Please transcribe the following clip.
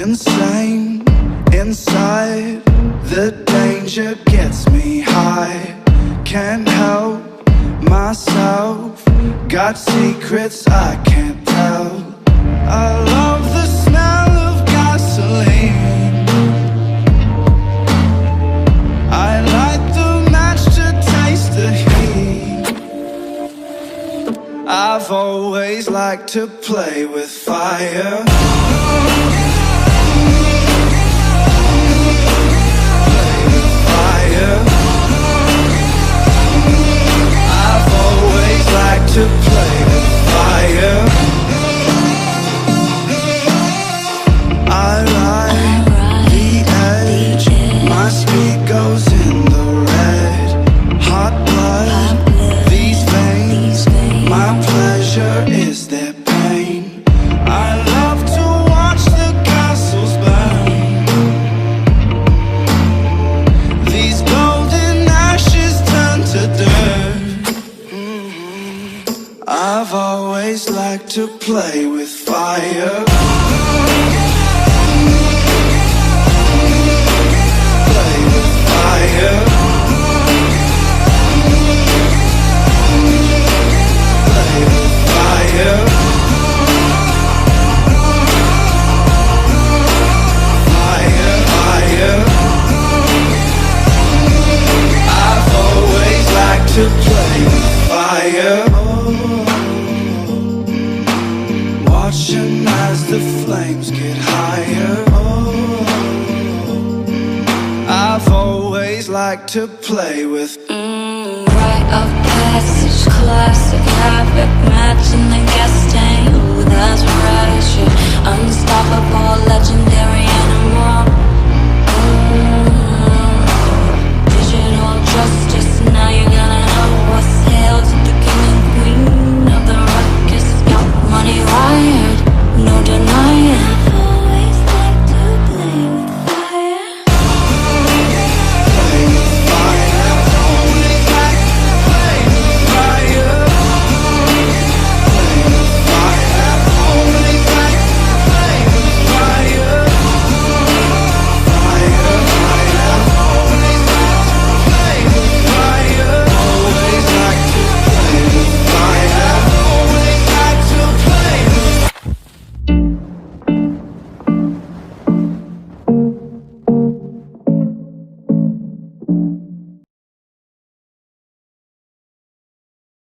insane inside. The danger gets me high. Can't help myself. Got secrets I can't tell. I love the smell of gasoline. I light the match to taste the heat. I've always liked to play with fire. I've always liked to play with fire. I ride the edge, my speed goes in the red. Hot blood, these veins, my pleasure is their pain. I love to watch the castles burn. These golden ashes turn to dirt. I've always liked to play with fire. Play with fire. Play with fire. Fire, fire. I've always liked to play with fire. Watching as the flames get higher. I've always liked to play with rite of passage, classic.